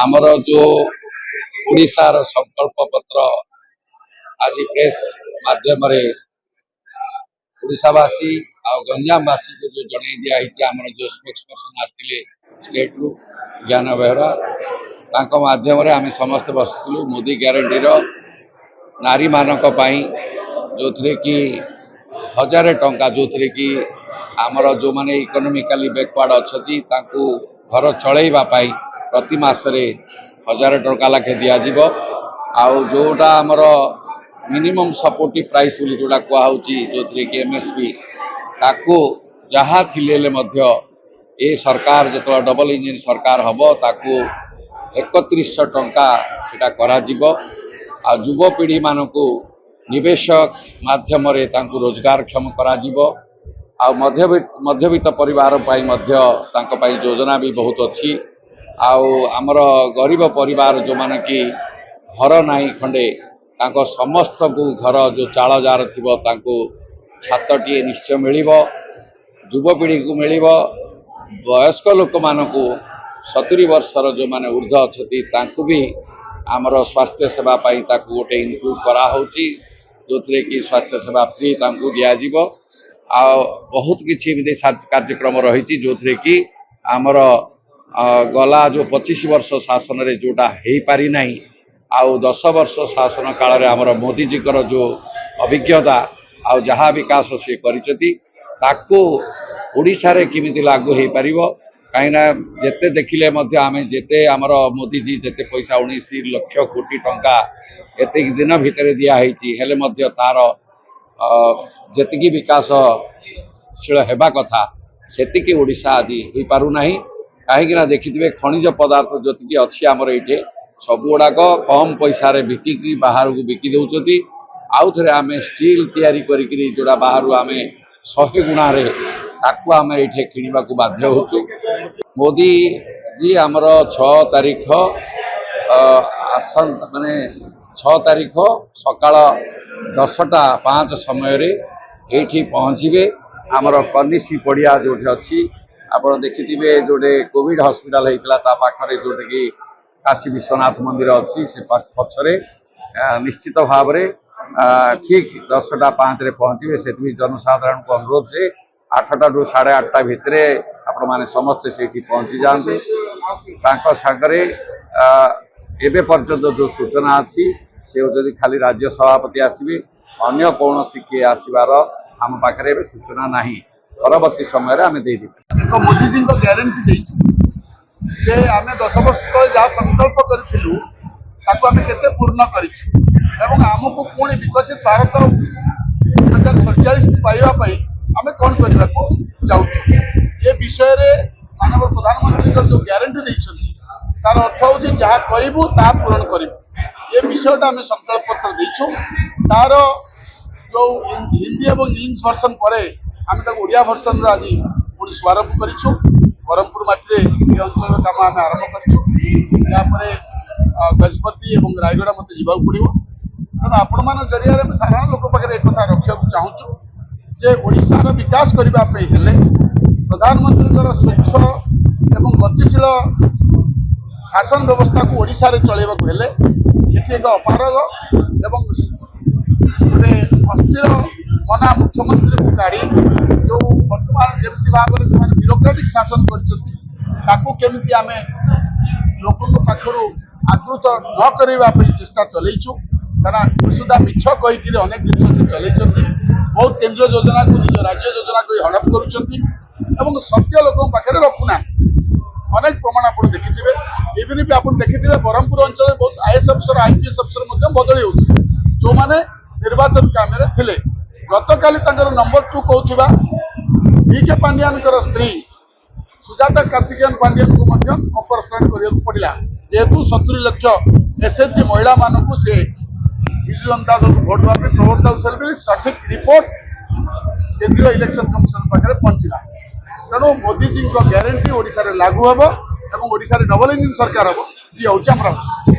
आमर जो ओडिशार संकल्प पत्र आज प्रेस माध्यम ओडिशावासी आ गंजामवासी को जो जन दिखाई आम जो स्पोक्स पर्सन आसते स्टेट रु ज्ञान बेहरा माध्यम आम समस्त बसलु मोदी ग्यारंटी नारी मानक जो थे कि 1000 टंका जो थे कि आमर जो माने इकोनॉमिकली बैकवर्ड अच्छा घर चलैवा प्रति मासरे 1000 टंका लाखे दिज्व जोटा आमर मिनिमम सपोर्टिव प्राइस बोली जोटा कहुची जो थे कि एमएसपी ताकू जहाँ थिले मध्य ए सरकार जो डबल इंजिन सरकार हम ताकू 3100 टंका सेटा करा जीवो आ युवपीढ़ी मानक निवेशक माध्यम रोजगार क्षम करा जीवो आ मध्यवित्त परिवार योजना भी बहुत अच्छी आमर गरीब परिवार जो माने कि घर नाई खंडे तांको समस्त को घर जो चाल जार थी छातटी निश्चय मिल युवपीढ़ी को मिल वयस्क लोक मानक 70 वर्षर जो माने ऊर्ध्व अच्छा भी आमर स्वास्थ्य सेवा गोटे इनक्लूड करा जो थे कि स्वास्थ्य सेवा फ्री दिज्व आ बहुत किसी कार्यक्रम रही जो थे कि आमर गला जो 25 वर्ष शासन रे जोटा हो पारि नहीं आउ 10 वर्ष शासन काल रे आमर मोदी जी जो अभिज्ञता आ जहाँ विकास सी कर ओडिशा रे किमिति लागू हो पार कहीं जेते देखिले मध्य आमे जेते आमर मोदी जी जेते पैसा 19 लाख कोटी टंका एत दिन भितर दिखाई हेले मध्य तार जेतिकी विकासशील हेबा कथा सेतिकी ओडिशा आज हो पारुना कहीं देखिए खनिज पदार्थ जी अच्छी आमर ये सब गुड़ाक कम पैसा बिकिकी बाहर को बिकी दौरान आउ थे आम स्टील तैयारी करी जोड़ा बाहर आम 100 गुणा आम ये किणवा को बाध्य होचु। मोदी जी आमर 6 तारीख माने 6 तारीख सकाळ 10:05 समय ये पहुँचे आमर कनिसी पड़िया जो अच्छी आप देखिए जोटे कोविड हॉस्पिटल होता पाखे जोटे कि काशी विश्वनाथ मंदिर अच्छी से पछरे निश्चित भाव ठीक 10:05 पहुँचे से जनसाधारण को अनुरोध से 8टा रू 8:30 भितर आपण माने समस्ते से पहुँची जाते सागरे एबे पर्यंत जो सूचना अच्छी से जदि खाली राज्य सभापति आसवे अन्य कौन किए आसबार आम पाखे सूचना ना परवर्ती समय आम दे मोदी जी ग्यारंटी जे आम 10 वर्ष तले जहाँ संकल्प करूँ आम के पूर्ण करमको पुणी विकसित भारत 2047 पाइबापी आम कौन करने को जाऊँ ये विषय मानव प्रधानमंत्री जो ग्यारंटी देते तार अर्थ हूँ जहाँ कहूँ ता पूरण करूँ ये विषयटा आम संकल्प पत्र देचु तार जो हिंदी और इंग्लिश वर्सन पर आम ओडिया वर्सन आज पुणी शुभारंभ करूँ ब्रह्मपुर माटी ये अंचल कम आम आरंभ कर गजपति और रायगड़ा मत जावाक पड़ो तेणु आपण मान जरिया साधारण लोक पाखे एक रखा चाहूँ जे ओडिशार विकास करने हेले प्रधानमंत्री स्वच्छ एवं गतिशील शासन व्यवस्था को ओडिशा रे चलैबा को हेले ये एक अपारग एवं गोटे अस्थिर मना मुख्यमंत्री को काढ़ी जो वर्तमान जमी भाव में ब्यूरोक्रेटिक शासन करमी आम लोक पाखर आदृत न करने चेष्टा चलैचु कारण सुधा मिछ कहीकि अनेक जिन से चलते बहुत केंद्र योजना को निज राज्य योजना को हड़प कर सत्य लोक पाखे रखुना अनेक प्रमाण आप देखिथे इवन भी आप देखिथे ब्रह्मपुर अंचल बहुत आईएएस अफसर आईपीएस अफसर बदली हो जो मैंने निर्वाचन काम थे गतकाली नंबर 2 कहूबा डीके पांडियान स्त्री सुजाता कार्तिकेयन पांडियन को अपरेशन करने पड़ा जेहेतु 70 लाख एसएचजी महिला मानक से विजु जनता दल को भोट देवाई प्रवर्तन सठिक रिपोर्ट केंद्रीय इलेक्शन कमिशन पाखे पहुंचला तेणु मोदी जी ग्यारंटी ओडिशा रे लागू हम और ओडिशा रे डबल इंजिन सरकार हम ये हूँ आम